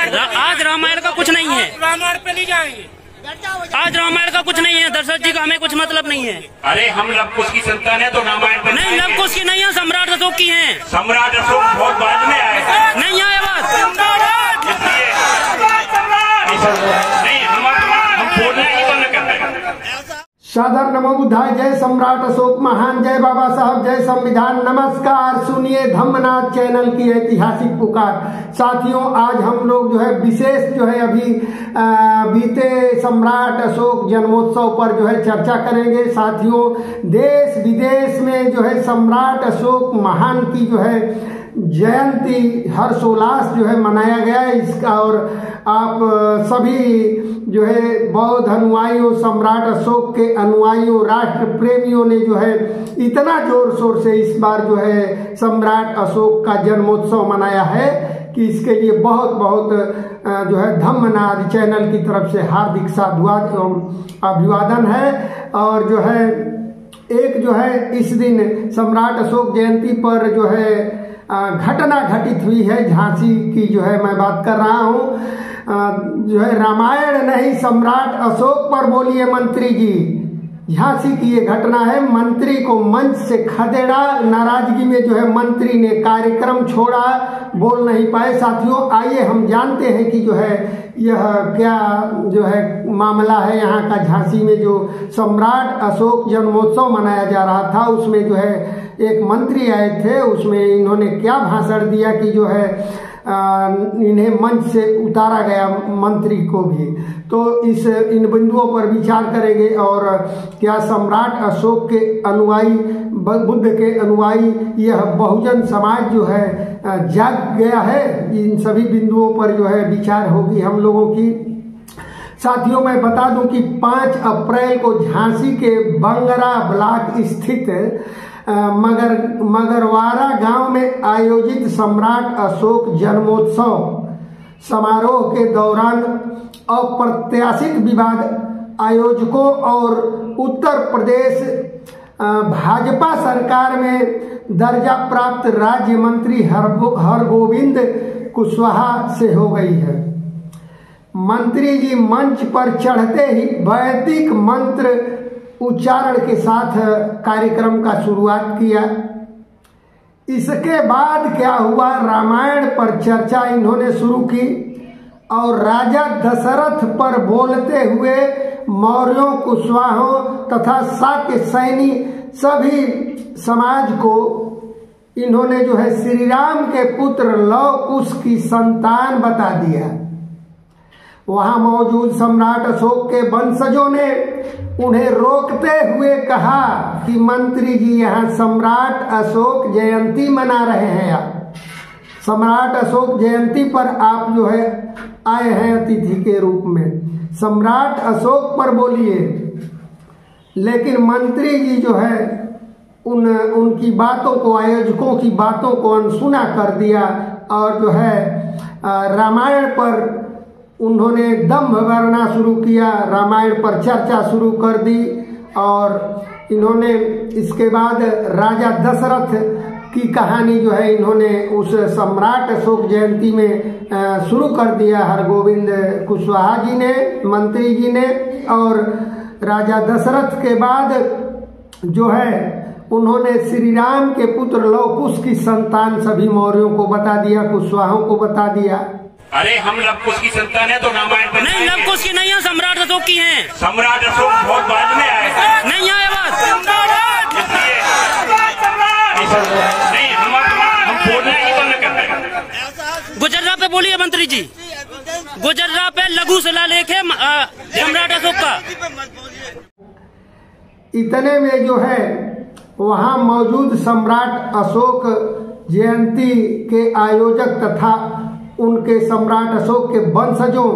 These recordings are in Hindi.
आज रामायण का कुछ नहीं है, रामायण पे नहीं जाएंगे। आज रामायण का कुछ नहीं है। दशरथ जी का हमें कुछ मतलब नहीं है। अरे हम लवकुश की संतान है तो रामायण पे नहीं, लवकुश की नहीं है, सम्राट अशोक की है। सम्राट अशोक बहुत बाद में आए थे, नहीं आए बात, इसलिए नहीं हम बोलना ही बंद कर रहे हैं। सादर नमो बुद्धाय। जय सम्राट अशोक महान, जय बाबा साहब, जय संविधान। नमस्कार, सुनिए धम्मनाथ चैनल की ऐतिहासिक पुकार। साथियों, आज हम लोग जो है विशेष जो है अभी बीते सम्राट अशोक जन्मोत्सव पर जो है चर्चा करेंगे। साथियों, देश विदेश में जो है सम्राट अशोक महान की जो है जयंती हर्षोल्लास जो है मनाया गया है इसका, और आप सभी जो है बौद्ध अनुयायियों, सम्राट अशोक के अनुयायियों, राष्ट्र प्रेमियों ने जो है इतना जोर शोर से इस बार जो है सम्राट अशोक का जन्मोत्सव मनाया है कि इसके लिए बहुत बहुत जो है धम्मनाथ चैनल की तरफ से हार्दिक साधुवाद एवं अभिवादन है। और जो है एक जो है इस दिन सम्राट अशोक जयंती पर जो है घटना घटित हुई है झांसी की जो है मैं बात कर रहा हूँ। जो है रामायण नहीं सम्राट अशोक पर बोलिए मंत्री जी। झांसी की ये घटना है। मंत्री को मंच से खदेड़ा, नाराजगी में जो है मंत्री ने कार्यक्रम छोड़ा, बोल नहीं पाए। साथियों, आइए हम जानते हैं कि जो है यह क्या जो है मामला है यहाँ का। झांसी में जो सम्राट अशोक जन्मोत्सव मनाया जा रहा था उसमें जो है एक मंत्री आए थे, उसमें इन्होंने क्या भाषण दिया कि जो है इन्हें मंच से उतारा गया, मंत्री को भी। तो इन बिंदुओं पर विचार करेंगे। और क्या सम्राट अशोक के अनुयायी, बुद्ध के अनुयायी, यह बहुजन समाज जो है जाग गया है, इन सभी बिंदुओं पर जो है विचार होगी हम लोगों की। साथियों, मैं बता दूं कि 5 अप्रैल को झांसी के बंगरा ब्लॉक स्थित मगरवाड़ा गांव में आयोजित सम्राट अशोक जन्मोत्सव समारोह के दौरान अप्रत्याशित विवाद आयोजकों और उत्तर प्रदेश भाजपा सरकार में दर्जा प्राप्त राज्य मंत्री हरगोविंद कुशवाहा से हो गई है। मंत्री जी मंच पर चढ़ते ही वैदिक मंत्र उच्चारण के साथ कार्यक्रम का शुरुआत किया। इसके बाद क्या हुआ, रामायण पर चर्चा इन्होंने शुरू की और राजा दशरथ पर बोलते हुए मौर्यों, कुशवाहों तथा शाक्य सैनी सभी समाज को इन्होंने जो है श्री राम के पुत्र लव कुश की संतान बता दिया। वहां मौजूद सम्राट अशोक के वंशजों ने उन्हें रोकते हुए कहा कि मंत्री जी यहाँ सम्राट अशोक जयंती मना रहे हैं। आप सम्राट अशोक जयंती पर आप जो है आए हैं अतिथि के रूप में, सम्राट अशोक पर बोलिए। लेकिन मंत्री जी जो है उनकी बातों को, आयोजकों की बातों को अनसुना कर दिया और जो है रामायण पर उन्होंने दंभ भरना शुरू किया, रामायण पर चर्चा शुरू कर दी। और इन्होंने इसके बाद राजा दशरथ की कहानी जो है इन्होंने उस सम्राट अशोक जयंती में शुरू कर दिया हरगोविंद कुशवाहा जी ने, मंत्री जी ने। और राजा दशरथ के बाद जो है उन्होंने श्री राम के पुत्र लव कुश की संतान सभी मौर्यों को बता दिया, कुशवाहों को बता दिया। अरे हम लवकुश की संतान है तो रामायण पे नहीं, लवकुश की नहीं है, सम्राट अशोक की है। सम्राट अशोक बहुत बाद में आए थे, नहीं आए बात, इसलिए नहीं हम बोलना ही बंद कर रहे हैं। गुजर्रा पे बोलिए मंत्री जी, गुजर्रा पे लघु शिलालेख है सम्राट अशोक का। इतने में जो है वहां मौजूद सम्राट अशोक जयंती के आयोजक तथा उनके सम्राट अशोक के वंशजों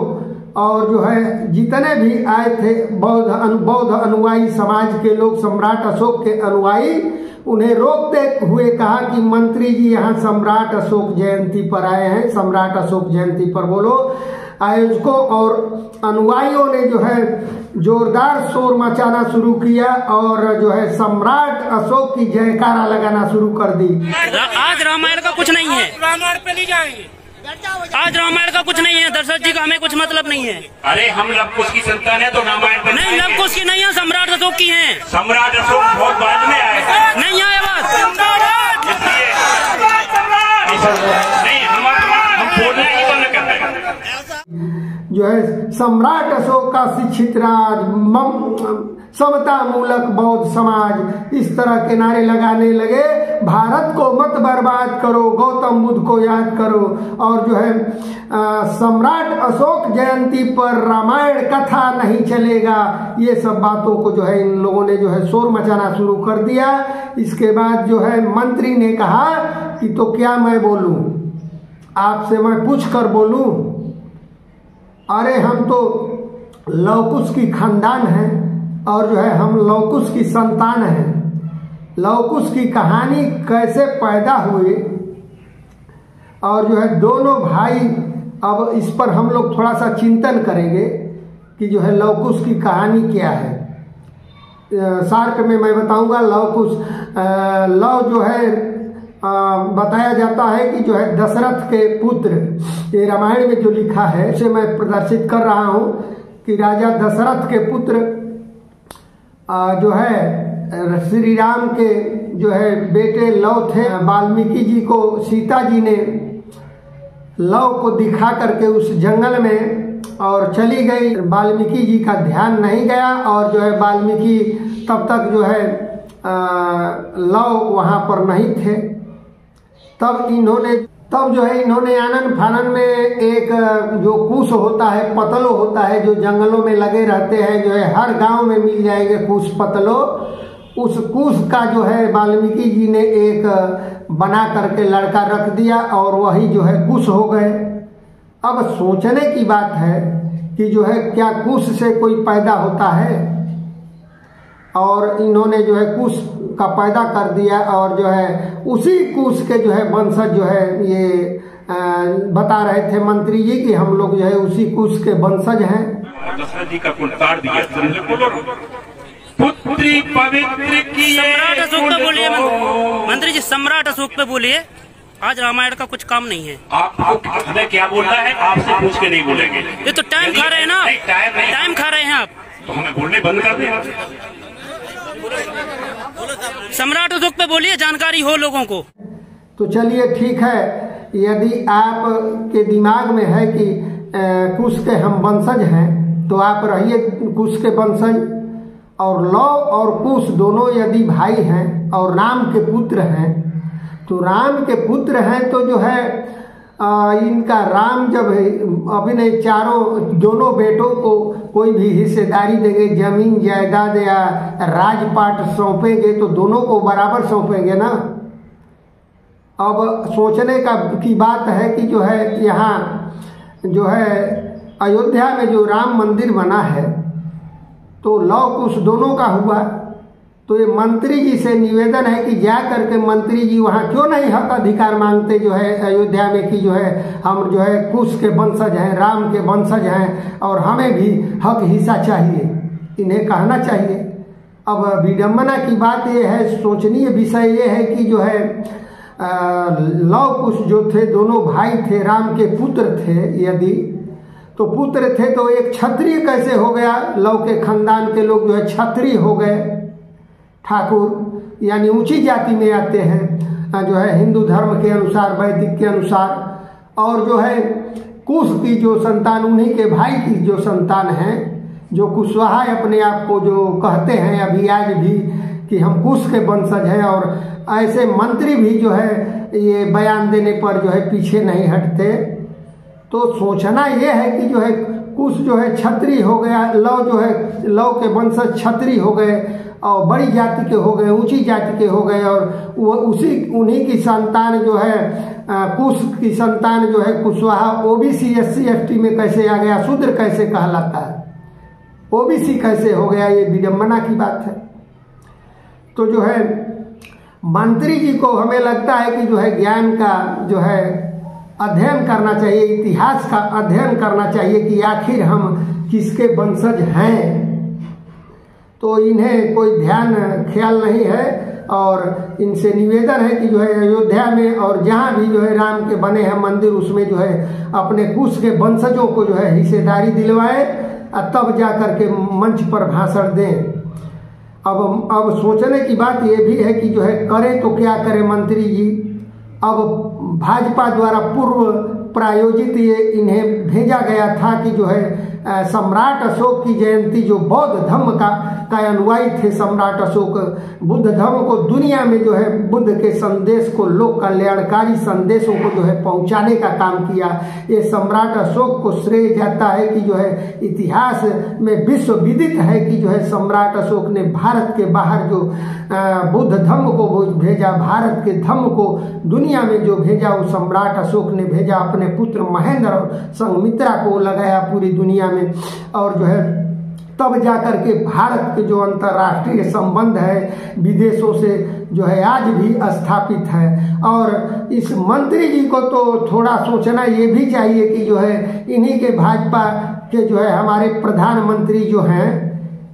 और जो है जितने भी आए थे बौद्ध अनुयायी समाज के लोग, सम्राट अशोक के अनुयायी, उन्हें रोकते हुए कहा कि मंत्री जी यहाँ सम्राट अशोक जयंती पर आए हैं, सम्राट अशोक जयंती पर बोलो। आयोजकों और अनुयायियों ने जो है जोरदार शोर मचाना शुरू किया और जो है सम्राट अशोक की जयकारा लगाना शुरू कर दी। आज रामायण का कुछ नहीं है, रामायण पे नहीं जाएंगे। आज रामायण का कुछ नहीं है। दशरथ जी का हमें कुछ मतलब नहीं है। अरे हम लवकुश की संतान है तो रामायण पर नहीं, लवकुश की नहीं है, सम्राट अशोक की है। सम्राट अशोक बहुत बाद में आए हैं। नहीं आए बात, इसलिए नहीं हम बोलना ही बंद कर रहे हैं। जो है सम्राट अशोक का शिक्षित राज, समता मूलक बौद्ध समाज, इस तरह के नारे लगाने लगे। भारत को मत बर्बाद करो, गौतम बुद्ध को याद करो। और जो है सम्राट अशोक जयंती पर रामायण कथा नहीं चलेगा, ये सब बातों को जो है इन लोगों ने जो है शोर मचाना शुरू कर दिया। इसके बाद जो है मंत्री ने कहा कि तो क्या मैं बोलूं, आपसे मैं पूछ कर बोलूं? अरे हम तो लवकुश की खानदान है और जो है हम लवकुश की संतान हैं। लवकुश की कहानी कैसे पैदा हुई और जो है दोनों भाई, अब इस पर हम लोग थोड़ा सा चिंतन करेंगे कि जो है लवकुश की कहानी क्या है। शार्क में मैं बताऊंगा। लवकुश लव जो है बताया जाता है कि जो है दशरथ के पुत्र, ये रामायण में जो लिखा है उसे मैं प्रदर्शित कर रहा हूँ कि राजा दशरथ के पुत्र जो है श्री राम के जो है बेटे लव थे। वाल्मीकि जी को सीता जी ने लव को दिखा करके उस जंगल में और चली गई। वाल्मीकि जी का ध्यान नहीं गया और जो है वाल्मीकि तब तक जो है लव वहाँ पर नहीं थे। तब जो है इन्होंने आनन फानन में एक जो कुश होता है, पतलो होता है, जो जंगलों में लगे रहते हैं, जो है हर गांव में मिल जाएंगे कुश पतलो। उस कुश का जो है वाल्मीकि जी ने एक बना करके लड़का रख दिया और वही जो है कुश हो गए। अब सोचने की बात है कि जो है क्या कुश से कोई पैदा होता है? और इन्होंने जो है कुश का पैदा कर दिया और जो है उसी कुश के जो है वंशज जो है ये बता रहे थे मंत्री जी कि हम लोग जो है उसी कुश के वंशज हैं। दशरथ जी का कुल काट दिया। पुत्री पवित्र की सम्राट अशोक पे बोलिए मंत्री जी, सम्राट अशोक पे बोलिए। आज रामायण का कुछ काम नहीं है। आपको हमें क्या बोलना है, आपसे पूछ के नहीं बोलेंगे। ये तो टाइम खा रहे हैं ना, टाइम खा रहे हैं आप, तो हमें बोलने बंद कर दें। सम्राट अशोक पे बोलिए, जानकारी हो लोगों को। तो चलिए ठीक है, यदि आप के दिमाग में है कि कुश के हम वंशज हैं तो आप रहिए कुश के वंशज। और लव और कुश दोनों यदि भाई हैं और राम के पुत्र हैं, तो राम के पुत्र हैं तो जो है इनका राम जब अपने दोनों बेटों को कोई भी हिस्सेदारी देंगे, जमीन जायदाद या राजपाट सौंपेंगे तो दोनों को बराबर सौंपेंगे ना। अब सोचने की बात है कि जो है यहाँ जो है अयोध्या में जो राम मंदिर बना है तो लव कुश दोनों का हुआ। तो ये मंत्री जी से निवेदन है कि जा करके मंत्री जी वहाँ क्यों नहीं हक अधिकार मांगते जो है अयोध्या में कि जो है हम जो है कुश के वंशज हैं, राम के वंशज हैं और हमें भी हक हिस्सा चाहिए, इन्हें कहना चाहिए। अब विडम्बना की बात ये है, सोचनीय विषय ये है कि जो है लव कुश जो थे दोनों भाई थे, राम के पुत्र थे। यदि तो पुत्र थे तो एक क्षत्रिय कैसे हो गया? लव के खानदान के लोग जो है क्षत्रिय हो गए, ठाकुर यानी ऊंची जाति में आते हैं जो है हिंदू धर्म के अनुसार, वैदिक के अनुसार। और जो है कुश की जो संतान, उन्हीं के भाई की जो संतान है, जो कुशवाहा अपने आप को जो कहते हैं अभी आज भी कि हम कुश के वंशज हैं। और ऐसे मंत्री भी जो है ये बयान देने पर जो है पीछे नहीं हटते। तो सोचना ये है कि जो है कुश जो है क्षत्रिय हो गया, लव जो है लव के वंशज क्षत्रिय हो गए और बड़ी जाति के हो गए, ऊंची जाति के हो गए। और वो उन्हीं की संतान जो है कुश की संतान जो है कुशवाहा ओबीसी SC ST में कैसे आ गया? शूद्र कैसे कहलाता है? ओबीसी कैसे हो गया? ये विडम्बना की बात है। तो जो है मंत्री जी को हमें लगता है कि जो है ज्ञान का जो है अध्ययन करना चाहिए, इतिहास का अध्ययन करना चाहिए कि आखिर हम किसके वंशज हैं। तो इन्हें कोई ध्यान ख्याल नहीं है और इनसे निवेदन है कि जो है अयोध्या में और जहाँ भी जो है राम के बने हैं मंदिर उसमें जो है अपने कुश के वंशजों को जो है हिस्सेदारी दिलवाए, तब जा कर के मंच पर भाषण दें। अब सोचने की बात यह भी है कि जो है करें तो क्या करें मंत्री जी। अब भाजपा द्वारा पूर्व प्रायोजित ये इन्हें भेजा गया था कि जो है सम्राट अशोक की जयंती, जो बौद्ध धर्म का अनुयायी थे सम्राट अशोक, बुद्ध धर्म को दुनिया में जो है बुद्ध के संदेश को, लोक कल्याणकारी संदेशों को जो है पहुंचाने का काम किया। ये सम्राट अशोक को श्रेय जाता है कि जो है इतिहास में विश्व विदित है कि जो है सम्राट अशोक ने भारत के बाहर जो बुद्ध धर्म को भेजा, भारत के धर्म को दुनिया में जो भेजा वो सम्राट अशोक ने भेजा। अपने पुत्र महेंद्र और संघमित्रा को लगाया पूरी दुनिया में, और जो है तब जाकर के भारत के जो अंतर्राष्ट्रीय संबंध है विदेशों से जो है आज भी स्थापित है। और इस मंत्री जी को तो थोड़ा सोचना ये भी चाहिए कि जो है इन्हीं के भाजपा के जो है हमारे प्रधानमंत्री जो हैं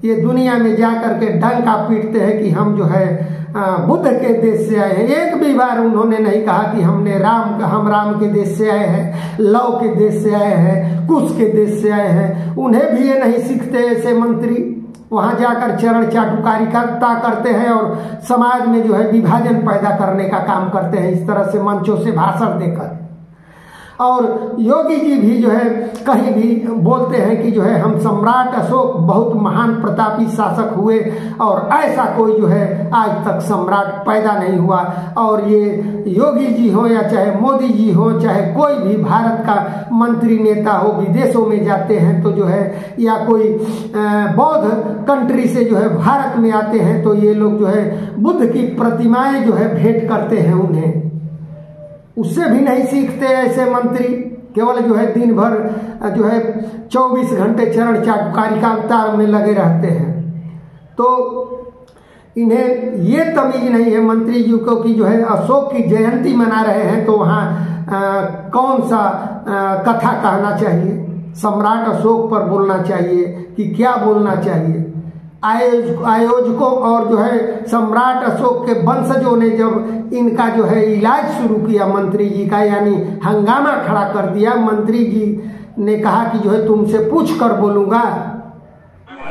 ये दुनिया में जा कर के डंका पीटते हैं कि हम जो है बुद्ध के देश से आए हैं। एक भी बार उन्होंने नहीं कहा कि हम राम के देश से आए हैं, लव के देश से आए हैं, कुश के देश से आए हैं। उन्हें भी ये नहीं सीखते ऐसे मंत्री, वहां जाकर चरण चाटुकारिता करते हैं और समाज में जो है विभाजन पैदा करने का काम करते हैं इस तरह से मंचों से भाषण देकर। और योगी जी भी जो है कहीं भी बोलते हैं कि जो है हम सम्राट अशोक बहुत महान प्रतापी शासक हुए और ऐसा कोई जो है आज तक सम्राट पैदा नहीं हुआ। और ये योगी जी हो या चाहे मोदी जी हो, चाहे कोई भी भारत का मंत्री नेता हो, विदेशों में जाते हैं तो जो है या कोई बौद्ध कंट्री से जो है भारत में आते हैं तो ये लोग जो है बुद्ध की प्रतिमाएं जो है भेंट करते हैं उन्हें, उससे भी नहीं सीखते ऐसे मंत्री। केवल जो है दिन भर जो है 24 घंटे चरण चाटुकारिता में लगे रहते हैं। तो इन्हें ये तमीज नहीं है मंत्री जी को कि जो है अशोक की जयंती मना रहे हैं तो वहाँ कौन सा कथा कहना चाहिए, सम्राट अशोक पर बोलना चाहिए कि क्या बोलना चाहिए। आयोजकों और जो है सम्राट अशोक के वंशजों ने जब इनका जो है इलाज शुरू किया मंत्री जी का, यानी हंगामा खड़ा कर दिया, मंत्री जी ने कहा कि जो है तुमसे पूछ कर बोलूंगा।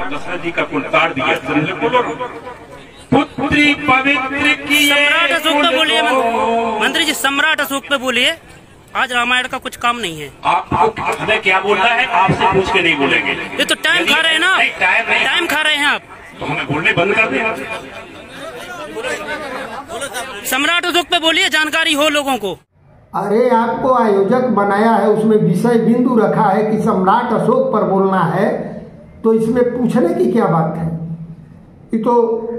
दशरथ जी का कुलकार दिया, पुत्री पवित्र की सम्राट अशोक पे बोलिए मंत्री जी, सम्राट अशोक पे बोलिए। आज रामायण का कुछ काम नहीं है। आपको हमें क्या बोलना है आपसे पूछ के नहीं बोलेंगे। ये तो टाइम खा रहे हैं ना, टाइम खा रहे हैं आप, तो हमें बोलने बंद कर दें। सम्राट अशोक पे बोलिए, जानकारी हो लोगों को। अरे आपको आयोजक बनाया है, उसमें विषय बिंदु रखा है कि सम्राट अशोक पर बोलना है, तो इसमें पूछने की क्या बात है। ये तो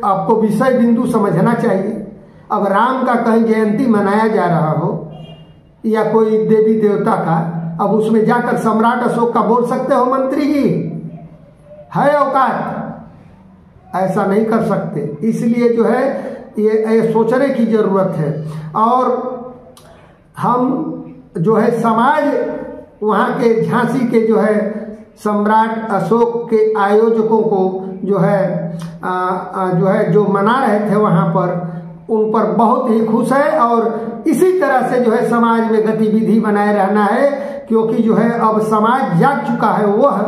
आपको विषय बिंदु समझना चाहिए। अब राम का कहीं जयंती मनाया जा रहा हो या कोई देवी देवता का, अब उसमें जाकर सम्राट अशोक का बोल सकते हो मंत्री जी? है औकात? ऐसा नहीं कर सकते। इसलिए जो है ये सोचने की जरूरत है। और हम जो है समाज वहाँ के झांसी के जो है सम्राट अशोक के आयोजकों को जो है जो मना रहे थे वहाँ पर, उन पर बहुत ही खुश है और इसी तरह से जो है समाज में गतिविधि बनाए रहना है, क्योंकि जो है अब समाज जाग चुका है, वह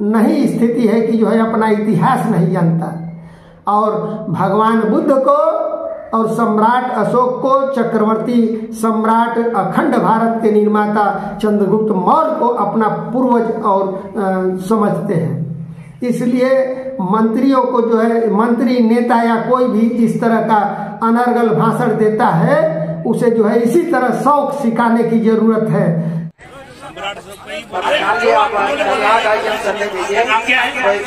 नहीं स्थिति है कि जो है अपना इतिहास नहीं जानता। और भगवान बुद्ध को और सम्राट अशोक को चक्रवर्ती सम्राट अखंड भारत के निर्माता चंद्रगुप्त मौर्य को अपना पूर्वज और समझते हैं। इसलिए मंत्रियों को जो है मंत्री नेता या कोई भी इस तरह का अनर्गल भाषण देता है उसे जो है इसी तरह शौक सिखाने की जरूरत है।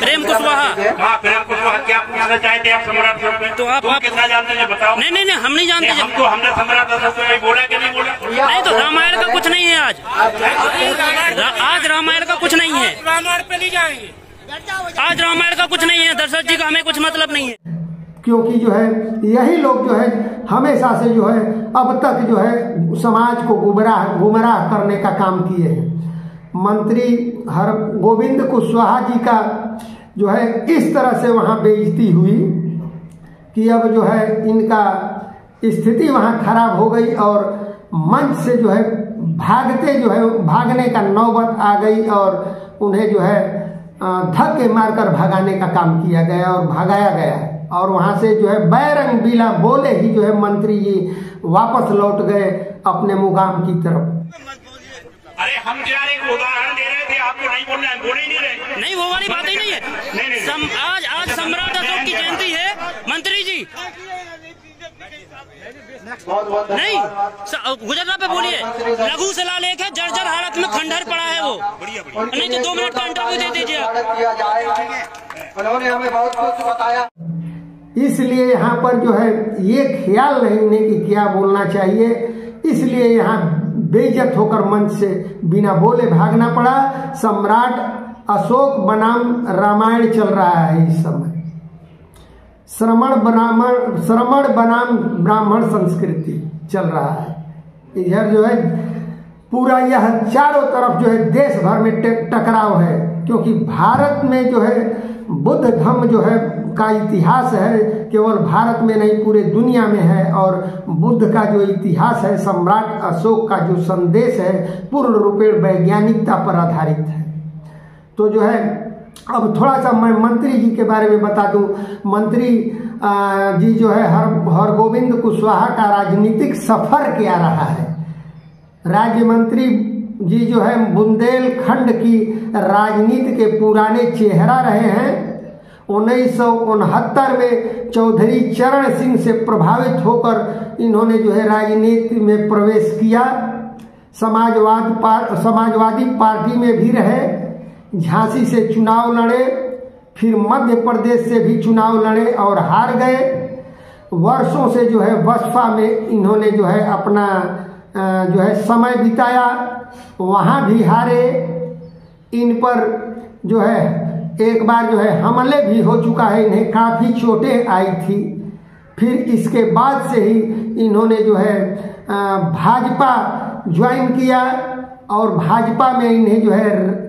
प्रेम कुशवाहा। हाँ, प्रेम कुशवाहा। क्या पूछना चाहते हैं आप सम्राट अशोक में? तो आप कितना जानते हैं बताओ। नहीं हम नहीं जानते। हमने सम्राट अशोक में बोला कि नहीं बोला? नहीं तो रामायण का कुछ नहीं है आज रामायण का कुछ नहीं है। रामायण पे नहीं जाएंगे। आज रामायण का कुछ नहीं है। दशरथ जी का हमें कुछ मतलब नहीं है, क्योंकि जो है यही लोग जो है हमेशा से जो है अब तक जो है समाज को गुमराह करने का काम किए हैं। मंत्री गोविंद कुशवाहा जी का जो है इस तरह से वहाँ बेइज्जती हुई कि अब जो है इनका स्थिति वहाँ खराब हो गई और मंच से जो है भागने का नौबत आ गई और उन्हें जो है धक्के मारकर भगाने का काम किया गया और भगाया गया और वहाँ से जो है बैरंग बिला बोले ही जो है मंत्री जी वापस लौट गए अपने मुकाम की तरफ। अरे हम यार एक उदाहरण दे रहे थे, आपको नहीं बोलना है, बोल ही नहीं रहे। नहीं, वो वाली बात ही नहीं है। आज सम्राट अशोक की जयंती है मंत्री जी। नहीं, गुजरात पे बोलिए। लघु शिलालेख है, जर्जर हालत में खंडहर पड़ा है वो। नहीं तो 2 मिनट का इंटरव्यू दे दीजिए। उन्होंने हमें बहुत कुछ बताया। इसलिए यहाँ पर जो है ये ख्याल नहीं कि क्या बोलना चाहिए, इसलिए यहाँ बेइज्जत होकर मंच से बिना बोले भागना पड़ा। सम्राट अशोक बनाम रामायण चल रहा है इस समय। श्रमण बनाम ब्राह्मण संस्कृति चल रहा है। इधर जो है पूरा यह चारों तरफ जो है देश भर में टकराव है, क्योंकि भारत में जो है बुद्ध धर्म जो है का इतिहास है, केवल भारत में नहीं पूरे दुनिया में है। और बुद्ध का जो इतिहास है, सम्राट अशोक का जो संदेश है, पूर्ण रूपेण वैज्ञानिकता पर आधारित है। तो जो है अब थोड़ा सा मैं मंत्री जी के बारे में बता दूं। मंत्री जी जो है हरगोविंद कुशवाहा का राजनीतिक सफर क्या रहा है। राज्य मंत्री जी जो है बुंदेलखंड की राजनीति के पुराने चेहरा रहे हैं। 1969 में चौधरी चरण सिंह से प्रभावित होकर इन्होंने जो है राजनीति में प्रवेश किया। समाजवादी पार्टी में भी रहे, झांसी से चुनाव लड़े, फिर मध्य प्रदेश से भी चुनाव लड़े और हार गए। वर्षों से जो है बसपा में इन्होंने जो है अपना जो है समय बिताया, वहाँ भी हारे। इन पर जो है एक बार जो है हमले भी हो चुका है, इन्हें काफ़ी चोटें आई थी। फिर इसके बाद से ही इन्होंने जो है भाजपा ज्वाइन किया और भाजपा में इन्हें जो है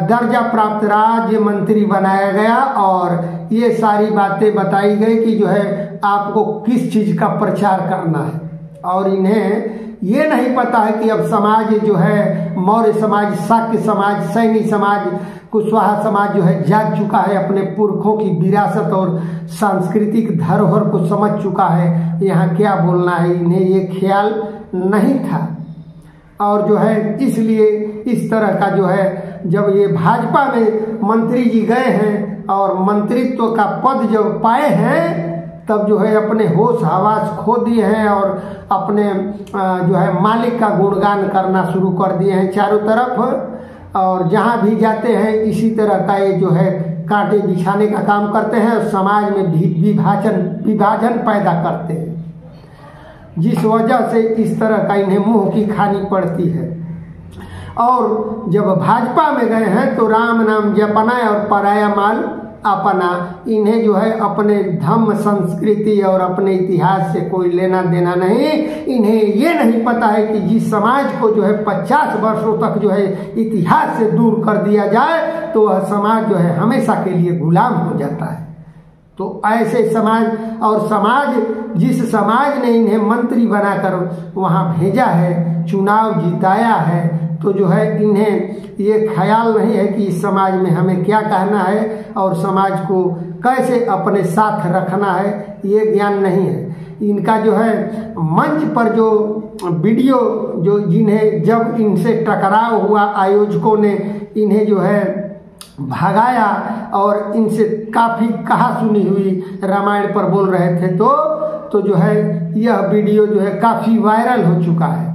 दर्जा प्राप्त राज्य मंत्री बनाया गया और ये सारी बातें बताई गई कि जो है आपको किस चीज़ का प्रचार करना है। और इन्हें ये नहीं पता है कि अब समाज जो है मौर्य समाज, शाक्य समाज, सैनी समाज, कुशवाहा समाज जो है जाग चुका है, अपने पुरखों की विरासत और सांस्कृतिक धरोहर को समझ चुका है। यहाँ क्या बोलना है, इन्हें ये ख्याल नहीं था। और जो है इसलिए इस तरह का जो है जब ये भाजपा में मंत्री जी गए हैं और मंत्रित्व का पद जब पाए हैं, तब जो है अपने होश हवास खो दिए हैं और अपने जो है मालिक का गुणगान करना शुरू कर दिए हैं चारों तरफ। और जहाँ भी जाते हैं इसी तरह का ये जो है कांटे बिछाने का काम करते हैं और समाज में विभाजन पैदा करते हैं, जिस वजह से इस तरह का इन्हें मुंह की खानी पड़ती है। और जब भाजपा में गए हैं तो राम नाम जपना और पराया माल अपना। इन्हें जो है अपने धर्म, संस्कृति और अपने इतिहास से कोई लेना देना नहीं। इन्हें ये नहीं पता है कि जिस समाज को जो है 50 वर्षों तक जो है इतिहास से दूर कर दिया जाए तो वह समाज जो है हमेशा के लिए गुलाम हो जाता है। तो ऐसे समाज, और समाज जिस समाज ने इन्हें मंत्री बनाकर वहाँ भेजा है, चुनाव जिताया है, तो जो है इन्हें ये ख्याल नहीं है कि इस समाज में हमें क्या कहना है और समाज को कैसे अपने साथ रखना है, ये ज्ञान नहीं है इनका। जो है मंच पर जो वीडियो जो जिन्हें जब इनसे टकराव हुआ, आयोजकों ने इन्हें जो है भगाया और इनसे काफ़ी कहा सुनी हुई रामायण पर बोल रहे थे, तो जो है यह वीडियो जो है काफ़ी वायरल हो चुका है।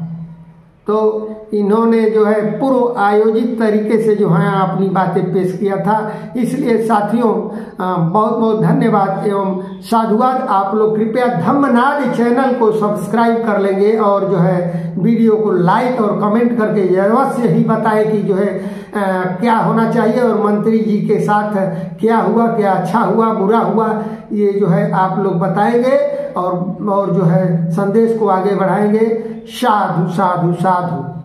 तो इन्होंने जो है पूर्व आयोजित तरीके से जो है अपनी बातें पेश किया था। इसलिए साथियों बहुत बहुत धन्यवाद एवं साधुवाद। आप लोग कृपया धम्मनाद चैनल को सब्सक्राइब कर लेंगे और जो है वीडियो को लाइक और कमेंट करके अवश्य ही बताएं कि जो है क्या होना चाहिए और मंत्री जी के साथ क्या हुआ, क्या अच्छा हुआ, बुरा हुआ, ये जो है आप लोग बताएंगे और जो है संदेश को आगे बढ़ाएंगे। साधु साधु साधु।